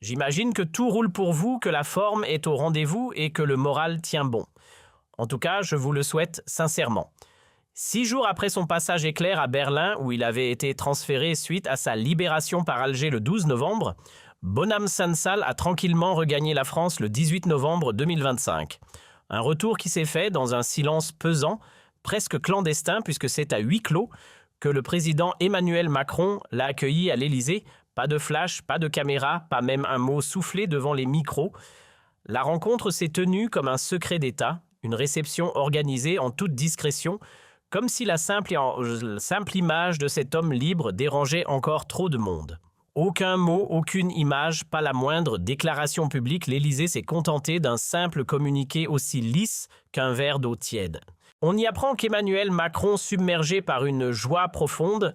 J'imagine que tout roule pour vous, que la forme est au rendez-vous et que le moral tient bon. En tout cas, je vous le souhaite sincèrement. 6 jours après son passage éclair à Berlin, où il avait été transféré suite à sa libération par Alger le 12 novembre, Bonham Sansal a tranquillement regagné la France le 18 novembre 2025. Un retour qui s'est fait dans un silence pesant, presque clandestin puisque c'est à huis clos que le président Emmanuel Macron l'a accueilli à l'Élysée. Pas de flash, pas de caméra, pas même un mot soufflé devant les micros. La rencontre s'est tenue comme un secret d'État, une réception organisée en toute discrétion, comme si la simple image de cet homme libre dérangeait encore trop de monde. Aucun mot, aucune image, pas la moindre déclaration publique, l'Élysée s'est contenté d'un simple communiqué aussi lisse qu'un verre d'eau tiède. On y apprend qu'Emmanuel Macron, submergé par une joie profonde,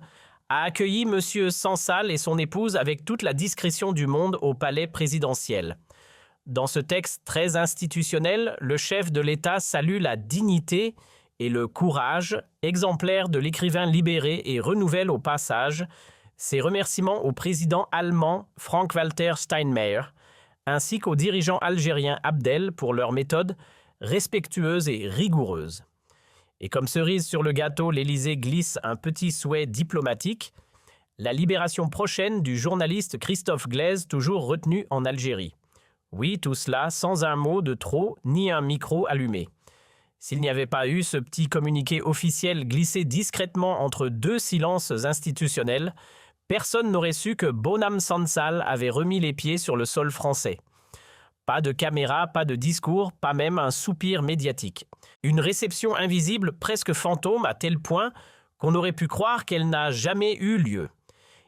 a accueilli M. Sansal et son épouse avec toute la discrétion du monde au palais présidentiel. Dans ce texte très institutionnel, le chef de l'État salue la dignité et le courage exemplaire de l'écrivain libéré et renouvelle au passage ses remerciements au président allemand Frank-Walter Steinmeier, ainsi qu'au dirigeant algérien Abdel pour leur méthode respectueuse et rigoureuse. Et comme cerise sur le gâteau, l'Élysée glisse un petit souhait diplomatique, la libération prochaine du journaliste Christophe Glaise, toujours retenu en Algérie. Oui, tout cela sans un mot de trop, ni un micro allumé. S'il n'y avait pas eu ce petit communiqué officiel glissé discrètement entre deux silences institutionnels, personne n'aurait su que Bonham Sansal avait remis les pieds sur le sol français. Pas de caméra, pas de discours, pas même un soupir médiatique. Une réception invisible, presque fantôme, à tel point qu'on aurait pu croire qu'elle n'a jamais eu lieu.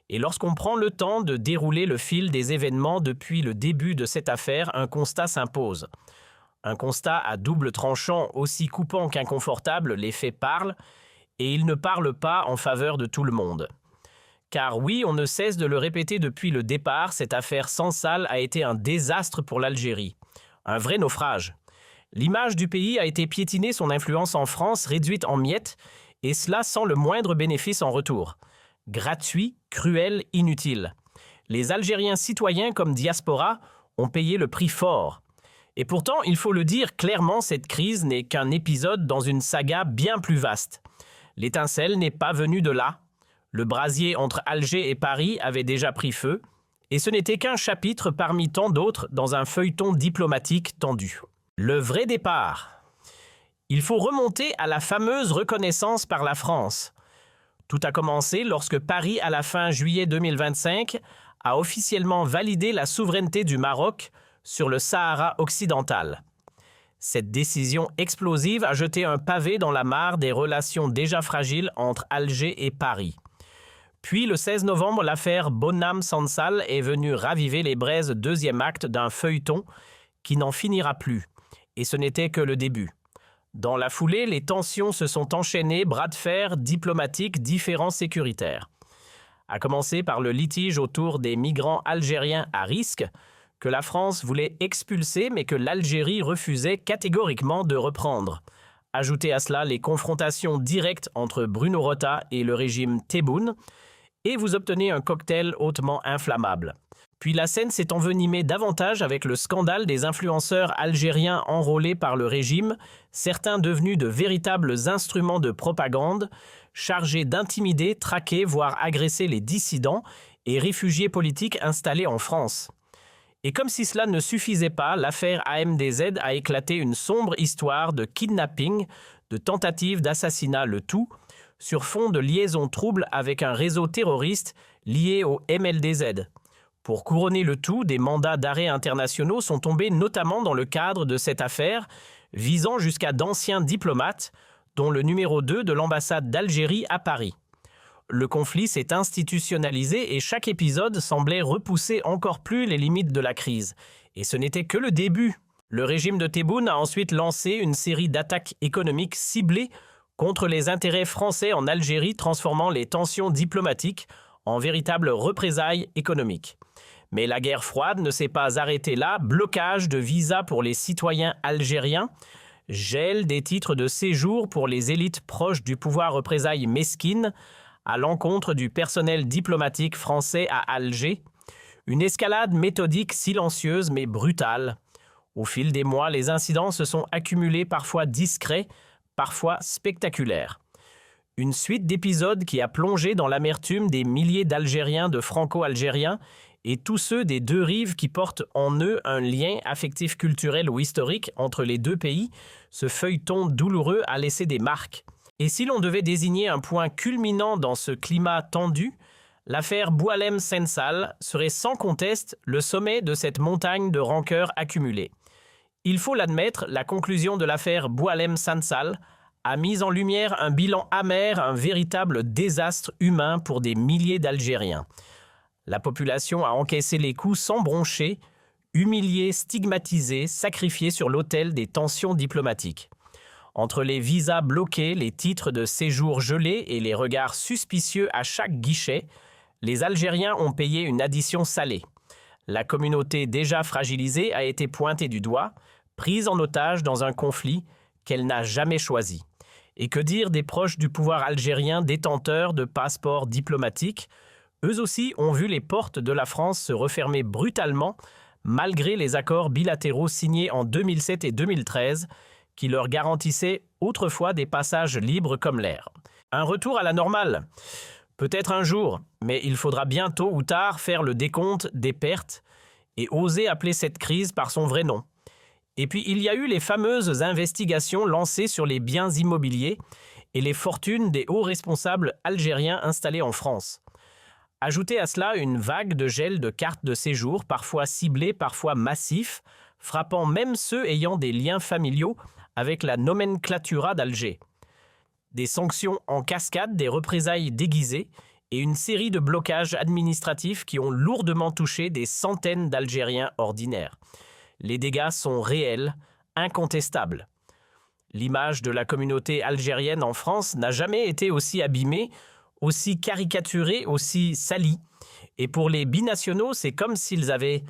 Et lorsqu'on prend le temps de dérouler le fil des événements depuis le début de cette affaire, un constat s'impose. Un constat à double tranchant, aussi coupant qu'inconfortable, les faits parlent, et ils ne parlent pas en faveur de tout le monde. Car oui, on ne cesse de le répéter depuis le départ, cette affaire Sansal a été un désastre pour l'Algérie. Un vrai naufrage. L'image du pays a été piétinée, son influence en France réduite en miettes, et cela sans le moindre bénéfice en retour. Gratuit, cruel, inutile. Les Algériens citoyens comme diaspora ont payé le prix fort. Et pourtant, il faut le dire clairement, cette crise n'est qu'un épisode dans une saga bien plus vaste. L'étincelle n'est pas venue de là. Le brasier entre Alger et Paris avait déjà pris feu, et ce n'était qu'un chapitre parmi tant d'autres dans un feuilleton diplomatique tendu. Le vrai départ. Il faut remonter à la fameuse reconnaissance par la France. Tout a commencé lorsque Paris, à la fin juillet 2025, a officiellement validé la souveraineté du Maroc sur le Sahara occidental. Cette décision explosive a jeté un pavé dans la mare des relations déjà fragiles entre Alger et Paris. Puis, le 16 novembre, l'affaire Bonham Sansal est venue raviver les braises deuxième acte d'un feuilleton qui n'en finira plus. Et ce n'était que le début. Dans la foulée, les tensions se sont enchaînées, bras de fer diplomatiques, différends sécuritaires. À commencer par le litige autour des migrants algériens à risque, que la France voulait expulser mais que l'Algérie refusait catégoriquement de reprendre. Ajoutez à cela les confrontations directes entre Bruno Rota et le régime Tebboune, et vous obtenez un cocktail hautement inflammable. Puis la scène s'est envenimée davantage avec le scandale des influenceurs algériens enrôlés par le régime, certains devenus de véritables instruments de propagande, chargés d'intimider, traquer, voire agresser les dissidents et réfugiés politiques installés en France. Et comme si cela ne suffisait pas, l'affaire AMDZ a éclaté une sombre histoire de kidnapping, de tentative d'assassinat, le tout, sur fond de liaisons troubles avec un réseau terroriste lié au MLDZ. Pour couronner le tout, des mandats d'arrêt internationaux sont tombés notamment dans le cadre de cette affaire, visant jusqu'à d'anciens diplomates, dont le numéro 2 de l'ambassade d'Algérie à Paris. Le conflit s'est institutionnalisé et chaque épisode semblait repousser encore plus les limites de la crise. Et ce n'était que le début. Le régime de Tebboune a ensuite lancé une série d'attaques économiques ciblées contre les intérêts français en Algérie, transformant les tensions diplomatiques en véritables représailles économiques. Mais la guerre froide ne s'est pas arrêtée là, blocage de visas pour les citoyens algériens, gel des titres de séjour pour les élites proches du pouvoir représailles mesquine à l'encontre du personnel diplomatique français à Alger, Une escalade méthodique, silencieuse mais brutale. Au fil des mois, les incidents se sont accumulés, parfois discrets, parfois spectaculaires. Une suite d'épisodes qui a plongé dans l'amertume des milliers d'Algériens, de Franco-Algériens et tous ceux des deux rives qui portent en eux un lien affectif, culturel ou historique entre les deux pays. Ce feuilleton douloureux a laissé des marques. Et si l'on devait désigner un point culminant dans ce climat tendu, l'affaire Boualem Sansal serait sans conteste le sommet de cette montagne de rancœur accumulée. Il faut l'admettre, la conclusion de l'affaire Boualem Sansal a mis en lumière un bilan amer, un véritable désastre humain pour des milliers d'Algériens. La population a encaissé les coups sans broncher, humiliée, stigmatisée, sacrifiée sur l'autel des tensions diplomatiques. Entre les visas bloqués, les titres de séjour gelés et les regards suspicieux à chaque guichet, les Algériens ont payé une addition salée. La communauté déjà fragilisée a été pointée du doigt, prise en otage dans un conflit qu'elle n'a jamais choisi. Et que dire des proches du pouvoir algérien détenteurs de passeports diplomatiques? Eux aussi ont vu les portes de la France se refermer brutalement, malgré les accords bilatéraux signés en 2007 et 2013, qui leur garantissaient autrefois des passages libres comme l'air. Un retour à la normale? Peut-être un jour, mais il faudra bien tôt ou tard faire le décompte des pertes et oser appeler cette crise par son vrai nom. Et puis il y a eu les fameuses investigations lancées sur les biens immobiliers et les fortunes des hauts responsables algériens installés en France. Ajoutez à cela une vague de gel de cartes de séjour, parfois ciblés, parfois massifs, frappant même ceux ayant des liens familiaux avec la nomenclatura d'Alger. Des sanctions en cascade, des représailles déguisées et une série de blocages administratifs qui ont lourdement touché des centaines d'Algériens ordinaires. Les dégâts sont réels, incontestables. L'image de la communauté algérienne en France n'a jamais été aussi abîmée, aussi caricaturée, aussi salie. Et pour les binationaux, c'est comme s'ils avaient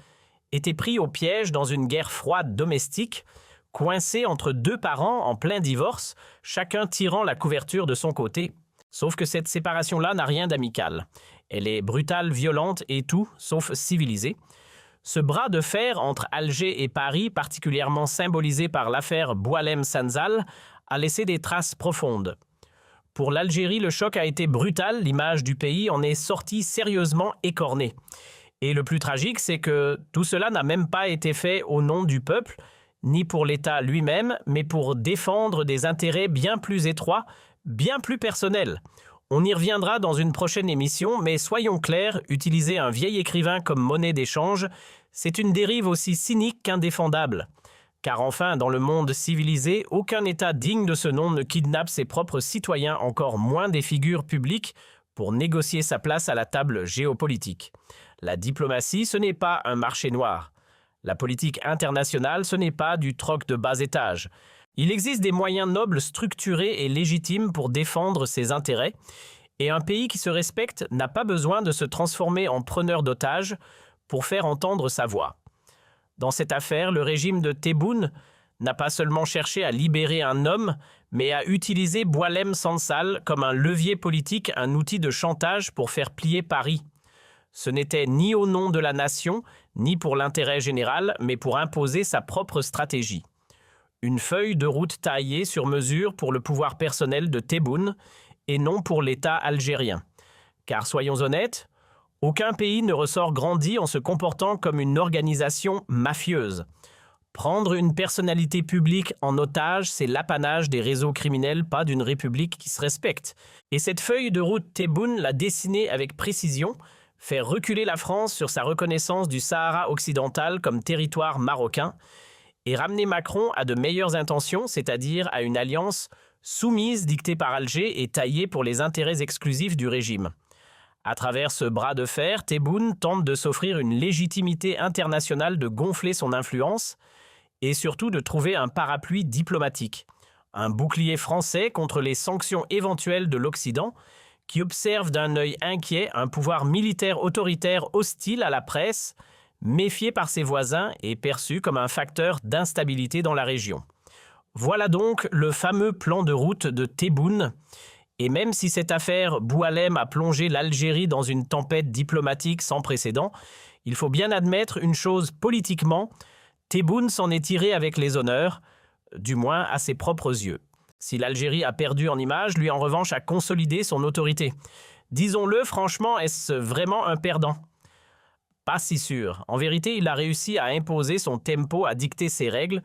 été pris au piège dans une guerre froide domestique, coincés entre deux parents en plein divorce, chacun tirant la couverture de son côté. Sauf que cette séparation-là n'a rien d'amical. Elle est brutale, violente et tout, sauf civilisée. Ce bras de fer entre Alger et Paris, particulièrement symbolisé par l'affaire Boualem Sansal, a laissé des traces profondes. Pour l'Algérie, le choc a été brutal, l'image du pays en est sortie sérieusement écornée. Et le plus tragique, c'est que tout cela n'a même pas été fait au nom du peuple, ni pour l'État lui-même, mais pour défendre des intérêts bien plus étroits, bien plus personnels. On y reviendra dans une prochaine émission, mais soyons clairs, utiliser un vieil écrivain comme monnaie d'échange, c'est une dérive aussi cynique qu'indéfendable. Car enfin, dans le monde civilisé, aucun État digne de ce nom ne kidnappe ses propres citoyens, encore moins des figures publiques, pour négocier sa place à la table géopolitique. La diplomatie, ce n'est pas un marché noir. La politique internationale, ce n'est pas du troc de bas étage. Il existe des moyens nobles, structurés et légitimes pour défendre ses intérêts, et un pays qui se respecte n'a pas besoin de se transformer en preneur d'otages pour faire entendre sa voix. Dans cette affaire, le régime de Tebboune n'a pas seulement cherché à libérer un homme, mais à utiliser Boualem Sansal comme un levier politique, un outil de chantage pour faire plier Paris. Ce n'était ni au nom de la nation, ni pour l'intérêt général, mais pour imposer sa propre stratégie. Une feuille de route taillée sur mesure pour le pouvoir personnel de Tebboune et non pour l'État algérien. Car soyons honnêtes, aucun pays ne ressort grandi en se comportant comme une organisation mafieuse. Prendre une personnalité publique en otage, c'est l'apanage des réseaux criminels, pas d'une république qui se respecte. Et cette feuille de route Tebboune l'a dessinée avec précision, faire reculer la France sur sa reconnaissance du Sahara occidental comme territoire marocain, et ramener Macron à de meilleures intentions, c'est-à-dire à une alliance soumise dictée par Alger et taillée pour les intérêts exclusifs du régime. À travers ce bras de fer, Tebboune tente de s'offrir une légitimité internationale, de gonfler son influence et surtout de trouver un parapluie diplomatique, un bouclier français contre les sanctions éventuelles de l'Occident qui observe d'un œil inquiet un pouvoir militaire autoritaire hostile à la presse, méfié par ses voisins et perçu comme un facteur d'instabilité dans la région. Voilà donc le fameux plan de route de Tebboune. Et même si cette affaire Boualem a plongé l'Algérie dans une tempête diplomatique sans précédent, Il faut bien admettre une chose politiquement, Tebboune s'en est tiré avec les honneurs, du moins à ses propres yeux. Si l'Algérie a perdu en image, lui en revanche a consolidé son autorité. Disons-le franchement, est-ce vraiment un perdant? Pas si sûr. En vérité, il a réussi à imposer son tempo, à dicter ses règles,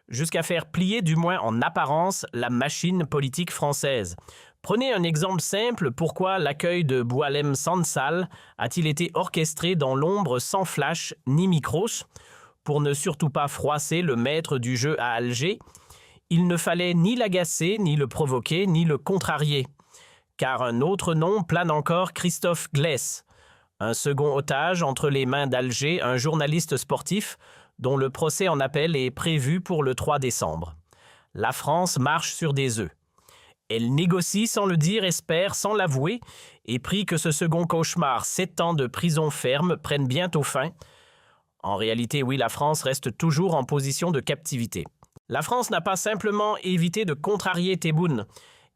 jusqu'à faire plier, du moins en apparence, la machine politique française. Prenez un exemple simple, pourquoi l'accueil de Boualem Sansal a-t-il été orchestré dans l'ombre sans flash ni micros? Pour ne surtout pas froisser le maître du jeu à Alger, il ne fallait ni l'agacer, ni le provoquer, ni le contrarier. Car un autre nom plane encore, Christophe Glaisse, un second otage entre les mains d'Alger, un journaliste sportif dont le procès en appel est prévu pour le 3 décembre. La France marche sur des œufs. Elle négocie sans le dire, espère sans l'avouer, et prie que ce second cauchemar, 7 ans de prison ferme, prenne bientôt fin. En réalité, oui, la France reste toujours en position de captivité. La France n'a pas simplement évité de contrarier Tebboune.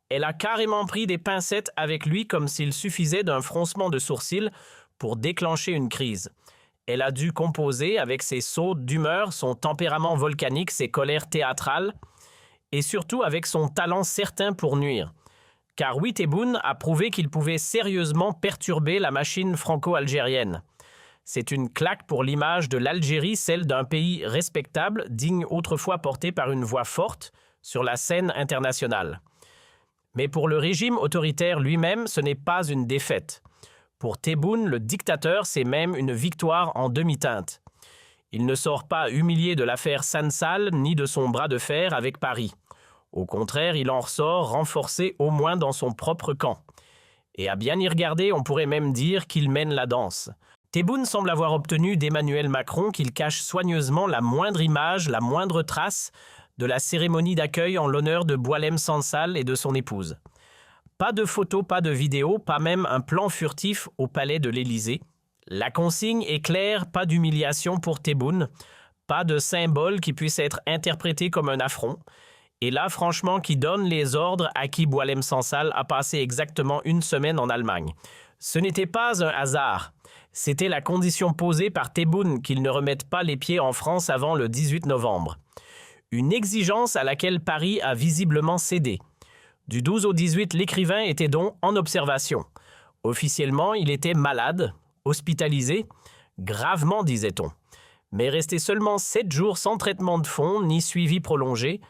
Elle a carrément pris des pincettes avec lui comme s'il suffisait d'un froncement de sourcils pour déclencher une crise. Elle a dû composer avec ses sautes d'humeur, son tempérament volcanique, ses colères théâtrales, et surtout avec son talent certain pour nuire. Car oui, Tebboune a prouvé qu'il pouvait sérieusement perturber la machine franco-algérienne. C'est une claque pour l'image de l'Algérie, celle d'un pays respectable, digne autrefois porté par une voix forte sur la scène internationale. Mais pour le régime autoritaire lui-même, ce n'est pas une défaite. Pour Tebboune, le dictateur, c'est même une victoire en demi-teinte. Il ne sort pas humilié de l'affaire Sansal ni de son bras de fer avec Paris. Au contraire, il en ressort renforcé au moins dans son propre camp. Et à bien y regarder, on pourrait même dire qu'il mène la danse. Tebboune semble avoir obtenu d'Emmanuel Macron qu'il cache soigneusement la moindre image, la moindre trace de la cérémonie d'accueil en l'honneur de Boualem Sansal et de son épouse. Pas de photos, pas de vidéos, pas même un plan furtif au palais de l'Élysée. La consigne est claire, pas d'humiliation pour Tebboune, pas de symbole qui puisse être interprété comme un affront. Et là, franchement, qui donne les ordres à qui Boualem Sansal a passé exactement 1 semaine en Allemagne. Ce n'était pas un hasard. C'était la condition posée par Tebboune qu'il ne remette pas les pieds en France avant le 18 novembre. Une exigence à laquelle Paris a visiblement cédé. Du 12 au 18, l'écrivain était donc en observation. Officiellement, il était malade, hospitalisé, gravement disait-on. Mais resté seulement 7 jours sans traitement de fond ni suivi prolongé,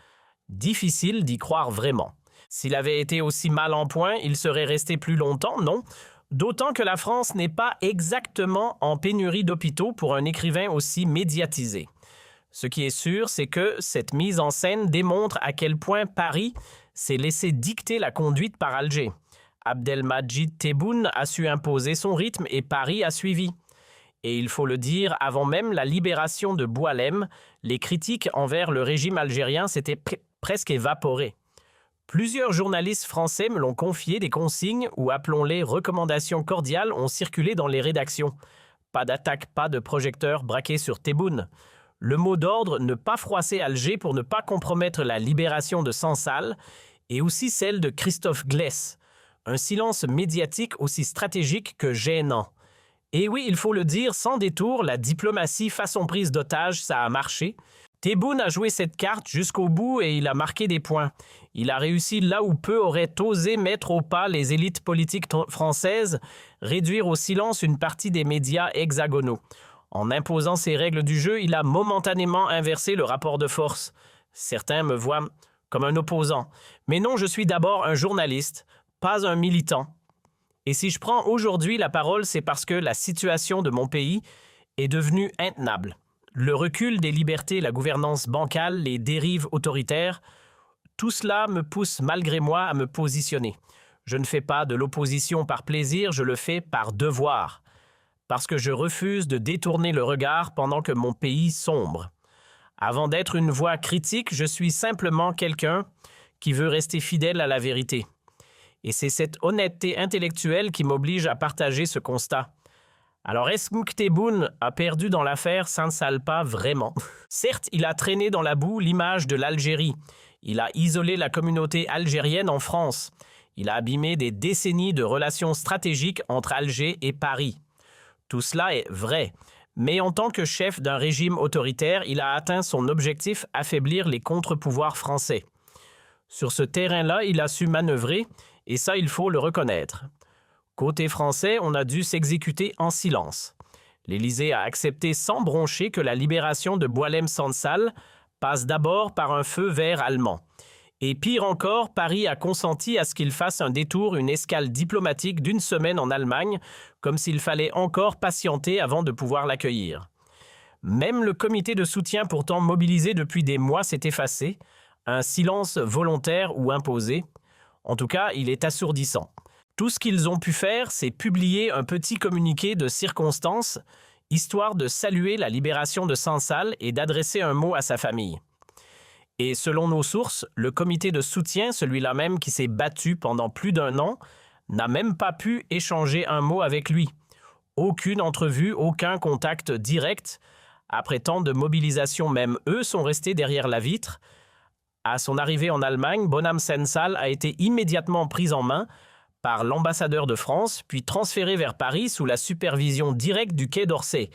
difficile d'y croire vraiment. S'il avait été aussi mal en point, il serait resté plus longtemps, non? D'autant que la France n'est pas exactement en pénurie d'hôpitaux pour un écrivain aussi médiatisé. Ce qui est sûr, c'est que cette mise en scène démontre à quel point Paris s'est laissé dicter la conduite par Alger. Abdelmadjid Tebboune a su imposer son rythme et Paris a suivi. Et il faut le dire, avant même la libération de Boualem, les critiques envers le régime algérien s'étaient presque évaporées. Plusieurs journalistes français me l'ont confié, des consignes ou appelons-les recommandations cordiales ont circulé dans les rédactions. Pas d'attaque, pas de projecteur braqué sur Tebboune. Le mot d'ordre, ne pas froisser Alger pour ne pas compromettre la libération de Sansal et aussi celle de Christophe Glaisse. Un silence médiatique aussi stratégique que gênant. Et oui, il faut le dire, sans détour, la diplomatie façon prise d'otage, ça a marché. Tebboune a joué cette carte jusqu'au bout et il a marqué des points. Il a réussi là où peu auraient osé mettre au pas les élites politiques françaises, réduire au silence une partie des médias hexagonaux. En imposant ses règles du jeu, il a momentanément inversé le rapport de force. Certains me voient comme un opposant. Mais non, je suis d'abord un journaliste, pas un militant. Et si je prends aujourd'hui la parole, c'est parce que la situation de mon pays est devenue intenable. Le recul des libertés, la gouvernance bancale, les dérives autoritaires, tout cela me pousse malgré moi à me positionner. Je ne fais pas de l'opposition par plaisir, je le fais par devoir. Parce que je refuse de détourner le regard pendant que mon pays sombre. Avant d'être une voix critique, je suis simplement quelqu'un qui veut rester fidèle à la vérité. Et c'est cette honnêteté intellectuelle qui m'oblige à partager ce constat. Alors, est-ce que Tebboune a perdu dans l'affaire Sansalpa vraiment? Certes, il a traîné dans la boue l'image de l'Algérie. Il a isolé la communauté algérienne en France. Il a abîmé des décennies de relations stratégiques entre Alger et Paris. Tout cela est vrai. Mais en tant que chef d'un régime autoritaire, il a atteint son objectif, affaiblir les contre-pouvoirs français. Sur ce terrain-là, il a su manœuvrer, et ça, il faut le reconnaître. Côté français, on a dû s'exécuter en silence. L'Élysée a accepté sans broncher que la libération de Boualem-Sansal passe d'abord par un feu vert allemand. Et pire encore, Paris a consenti à ce qu'il fasse un détour, une escale diplomatique d'1 semaine en Allemagne, comme s'il fallait encore patienter avant de pouvoir l'accueillir. Même le comité de soutien pourtant mobilisé depuis des mois s'est effacé, un silence volontaire ou imposé. En tout cas, il est assourdissant. Tout ce qu'ils ont pu faire, c'est publier un petit communiqué de circonstance, histoire de saluer la libération de Sansal et d'adresser un mot à sa famille. Et selon nos sources, le comité de soutien, celui-là même qui s'est battu pendant plus d'1 an, n'a même pas pu échanger un mot avec lui. Aucune entrevue, aucun contact direct. Après tant de mobilisation, même eux sont restés derrière la vitre. À son arrivée en Allemagne, Boualem-Sansal a été immédiatement pris en main par l'ambassadeur de France, puis transféré vers Paris sous la supervision directe du Quai d'Orsay.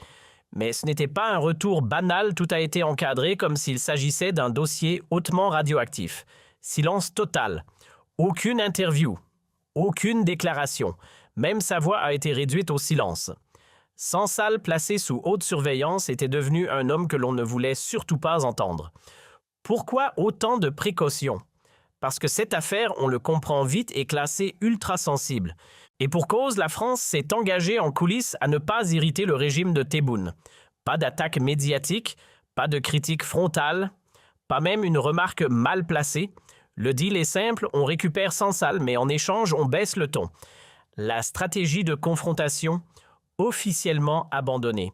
Mais ce n'était pas un retour banal, tout a été encadré comme s'il s'agissait d'un dossier hautement radioactif. Silence total. Aucune interview. Aucune déclaration. Même sa voix a été réduite au silence. Sansal, placé sous haute surveillance, était devenu un homme que l'on ne voulait surtout pas entendre. Pourquoi autant de précautions? Parce que cette affaire, on le comprend vite, est classée ultra sensible. Et pour cause, la France s'est engagée en coulisses à ne pas irriter le régime de Tebboune. Pas d'attaque médiatique, pas de critique frontale, pas même une remarque mal placée. Le deal est simple, on récupère Sansal, mais en échange, on baisse le ton. La stratégie de confrontation officiellement abandonnée.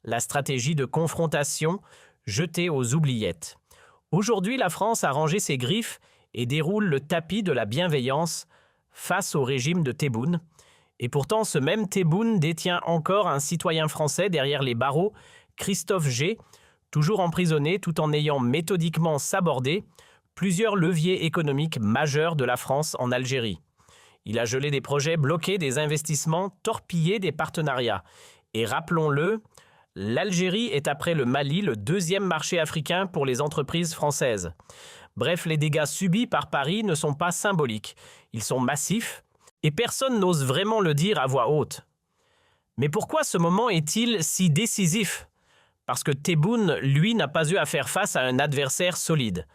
La stratégie de confrontation jetée aux oubliettes. Aujourd'hui, la France a rangé ses griffes et déroule le tapis de la bienveillance face au régime de Tebboune. Et pourtant, ce même Tebboune détient encore un citoyen français derrière les barreaux, Christophe G., toujours emprisonné tout en ayant méthodiquement sabordé plusieurs leviers économiques majeurs de la France en Algérie. Il a gelé des projets, bloqué des investissements, torpillé des partenariats. Et rappelons-le, l'Algérie est après le Mali le 2e marché africain pour les entreprises françaises. Bref, les dégâts subis par Paris ne sont pas symboliques. Ils sont massifs et personne n'ose vraiment le dire à voix haute. Mais pourquoi ce moment est-il si décisif? Parce que Tebboune, lui, n'a pas eu à faire face à un adversaire solide.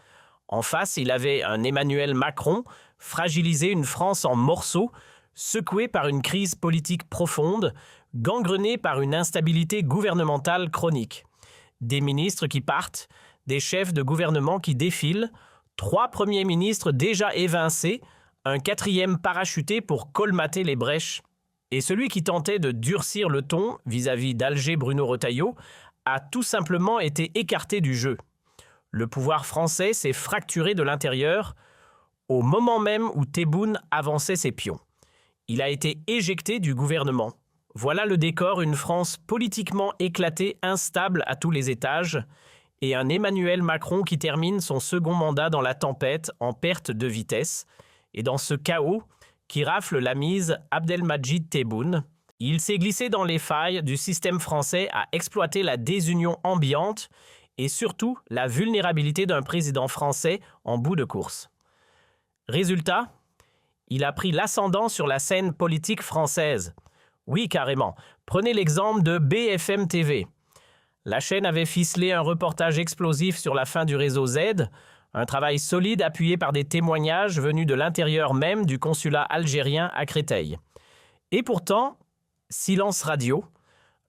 En face, il avait un Emmanuel Macron, fragilisé une France en morceaux, secoué par une crise politique profonde, gangrené par une instabilité gouvernementale chronique. Des ministres qui partent, des chefs de gouvernement qui défilent, 3 premiers ministres déjà évincés, un 4e parachuté pour colmater les brèches. Et celui qui tentait de durcir le ton vis-à-vis d'Alger Bruno Retailleau a tout simplement été écarté du jeu. Le pouvoir français s'est fracturé de l'intérieur au moment même où Tebboune avançait ses pions. Il a été éjecté du gouvernement. Voilà le décor, une France politiquement éclatée, instable à tous les étages, et un Emmanuel Macron qui termine son second mandat dans la tempête, en perte de vitesse. Et dans ce chaos qui rafle la mise Abdelmadjid Tebboune, il s'est glissé dans les failles du système français à exploiter la désunion ambiante et surtout la vulnérabilité d'un président français en bout de course. Résultat, il a pris l'ascendant sur la scène politique française. Oui, carrément. Prenez l'exemple de BFM TV. La chaîne avait ficelé un reportage explosif sur la fin du réseau Z, un travail solide appuyé par des témoignages venus de l'intérieur même du consulat algérien à Créteil. Et pourtant, silence radio.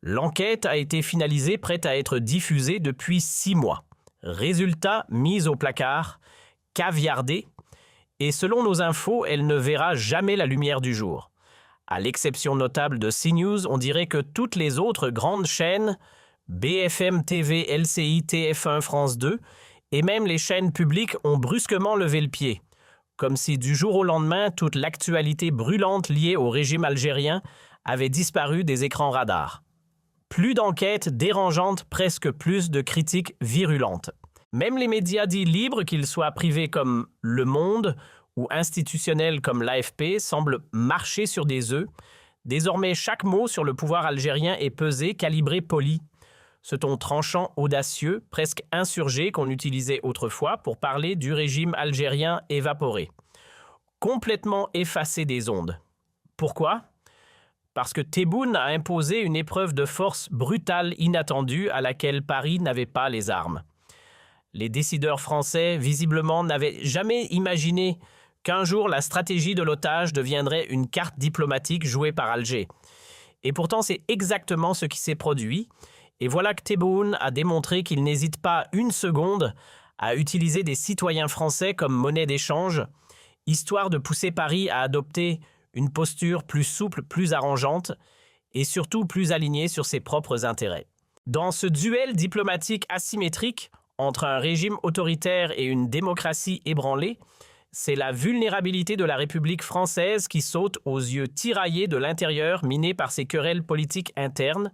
L'enquête a été finalisée, prête à être diffusée depuis 6 mois. Résultat, mise au placard, caviardée, et selon nos infos, elle ne verra jamais la lumière du jour. À l'exception notable de CNews, on dirait que toutes les autres grandes chaînes, BFM TV, LCI, TF1, France 2, et même les chaînes publiques ont brusquement levé le pied, comme si du jour au lendemain, toute l'actualité brûlante liée au régime algérien avait disparu des écrans radars. Plus d'enquêtes dérangeantes, presque plus de critiques virulentes. Même les médias dits libres, qu'ils soient privés comme Le Monde ou institutionnels comme l'AFP, semblent marcher sur des œufs. Désormais, chaque mot sur le pouvoir algérien est pesé, calibré, poli. ce ton tranchant audacieux, presque insurgé qu'on utilisait autrefois pour parler du régime algérien évaporé. Complètement effacé des ondes. Pourquoi ? Parce que Tebboune a imposé une épreuve de force brutale inattendue à laquelle Paris n'avait pas les armes. Les décideurs français, visiblement, n'avaient jamais imaginé qu'un jour la stratégie de l'otage deviendrait une carte diplomatique jouée par Alger. Et pourtant, c'est exactement ce qui s'est produit. Et voilà que Tebboune a démontré qu'il n'hésite pas une seconde à utiliser des citoyens français comme monnaie d'échange, histoire de pousser Paris à adopter une posture plus souple, plus arrangeante et surtout plus alignée sur ses propres intérêts. Dans ce duel diplomatique asymétrique entre un régime autoritaire et une démocratie ébranlée, c'est la vulnérabilité de la République française qui saute aux yeux tiraillés de l'intérieur miné par ses querelles politiques internes,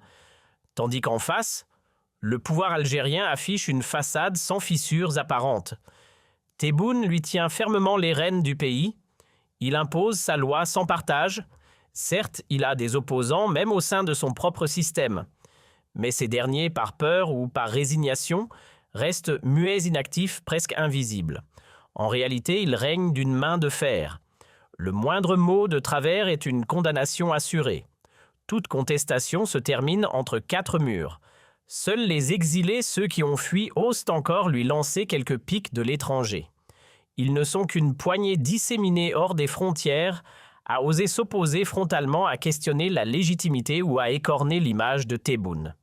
tandis qu'en face, le pouvoir algérien affiche une façade sans fissures apparentes. Tebboune lui tient fermement les rênes du pays. Il impose sa loi sans partage. Certes, il a des opposants, même au sein de son propre système. Mais ces derniers, par peur ou par résignation, restent muets inactifs, presque invisibles. En réalité, il règne d'une main de fer. Le moindre mot de travers est une condamnation assurée. Toute contestation se termine entre quatre murs. Seuls les exilés, ceux qui ont fui, osent encore lui lancer quelques piques de l'étranger. Ils ne sont qu'une poignée disséminée hors des frontières à oser s'opposer frontalement à questionner la légitimité ou à écorner l'image de Tebboune.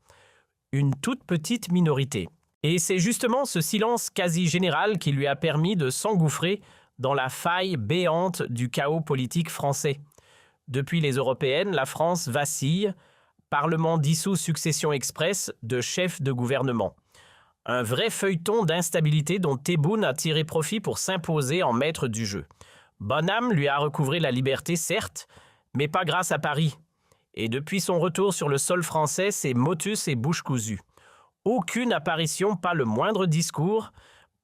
Une toute petite minorité. Et c'est justement ce silence quasi général qui lui a permis de s'engouffrer dans la faille béante du chaos politique français. Depuis les européennes, la France vacille, Parlement dissous succession express de chefs de gouvernement. Un vrai feuilleton d'instabilité dont Tebboune a tiré profit pour s'imposer en maître du jeu. Bonham lui a recouvré la liberté, certes, mais pas grâce à Paris. Et depuis son retour sur le sol français, c'est motus et bouche cousue. Aucune apparition, pas le moindre discours,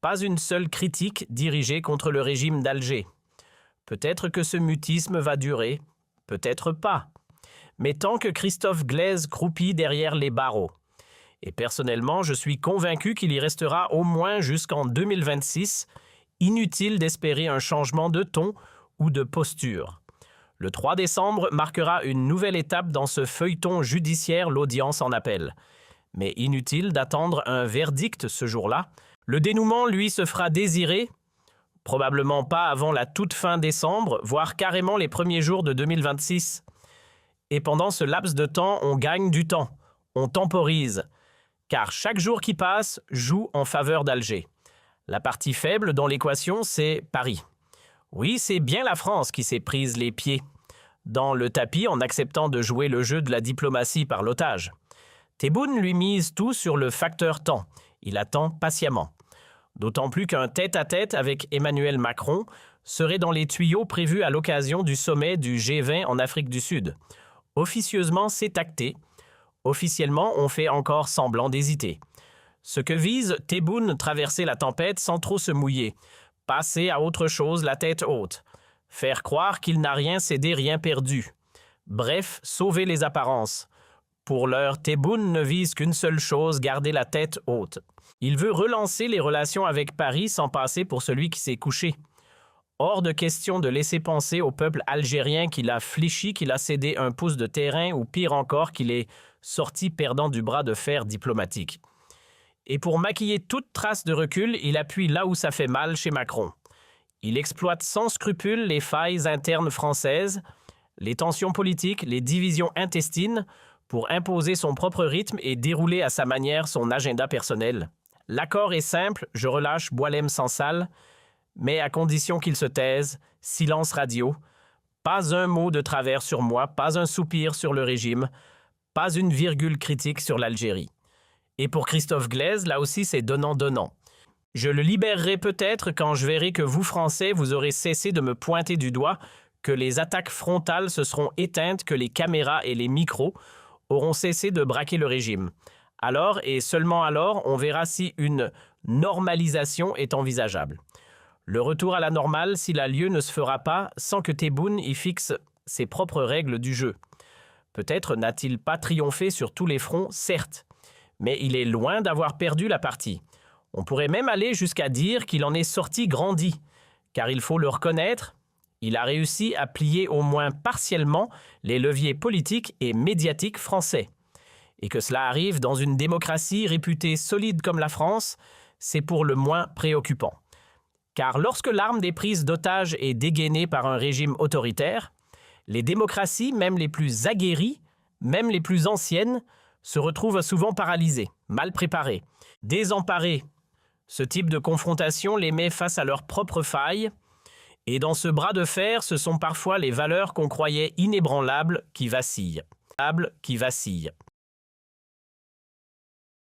pas une seule critique dirigée contre le régime d'Alger. Peut-être que ce mutisme va durer, peut-être pas. Mais tant que Christophe Glaise croupit derrière les barreaux. Et personnellement, je suis convaincu qu'il y restera au moins jusqu'en 2026, inutile d'espérer un changement de ton ou de posture. Le 3 décembre marquera une nouvelle étape dans ce feuilleton judiciaire, l'audience en appel. Mais inutile d'attendre un verdict ce jour-là. Le dénouement, lui, se fera désirer, probablement pas avant la toute fin décembre, voire carrément les premiers jours de 2026. Et pendant ce laps de temps, on gagne du temps, on temporise, car chaque jour qui passe joue en faveur d'Alger. La partie faible dans l'équation, c'est Paris. Oui, c'est bien la France qui s'est prise les pieds dans le tapis en acceptant de jouer le jeu de la diplomatie par l'otage. Tebboune lui mise tout sur le facteur temps. Il attend patiemment. D'autant plus qu'un tête-à-tête avec Emmanuel Macron serait dans les tuyaux prévus à l'occasion du sommet du G20 en Afrique du Sud. Officieusement, c'est acté. Officiellement, on fait encore semblant d'hésiter. Ce que vise Tebboune, traverser la tempête sans trop se mouiller. Passer à autre chose la tête haute. Faire croire qu'il n'a rien cédé, rien perdu. Bref, sauver les apparences. Pour l'heure, Tebboune ne vise qu'une seule chose, garder la tête haute. Il veut relancer les relations avec Paris sans passer pour celui qui s'est couché. Hors de question de laisser penser au peuple algérien qu'il a fléchi, qu'il a cédé un pouce de terrain ou pire encore qu'il est sorti perdant du bras de fer diplomatique. Et pour maquiller toute trace de recul, il appuie là où ça fait mal chez Macron. Il exploite sans scrupule les failles internes françaises, les tensions politiques, les divisions intestines, pour imposer son propre rythme et dérouler à sa manière son agenda personnel. L'accord est simple, je relâche Boualem Sansal, mais à condition qu'il se taise, silence radio, pas un mot de travers sur moi, pas un soupir sur le régime, pas une virgule critique sur l'Algérie. Et pour Christophe Glaise, là aussi c'est donnant-donnant. Je le libérerai peut-être quand je verrai que vous, Français, vous aurez cessé de me pointer du doigt, que les attaques frontales se seront éteintes, que les caméras et les micros auront cessé de braquer le régime. Alors, et seulement alors, on verra si une normalisation est envisageable. Le retour à la normale, s'il a lieu, ne se fera pas sans que Tebboune y fixe ses propres règles du jeu. Peut-être n'a-t-il pas triomphé sur tous les fronts, certes, mais il est loin d'avoir perdu la partie. On pourrait même aller jusqu'à dire qu'il en est sorti grandi, car il faut le reconnaître, il a réussi à plier au moins partiellement les leviers politiques et médiatiques français. Et que cela arrive dans une démocratie réputée solide comme la France, c'est pour le moins préoccupant. Car lorsque l'arme des prises d'otages est dégainée par un régime autoritaire, les démocraties, même les plus aguerries, même les plus anciennes, se retrouvent souvent paralysées, mal préparées, désemparées. Ce type de confrontation les met face à leurs propres failles, et dans ce bras de fer, ce sont parfois les valeurs qu'on croyait inébranlables qui vacillent.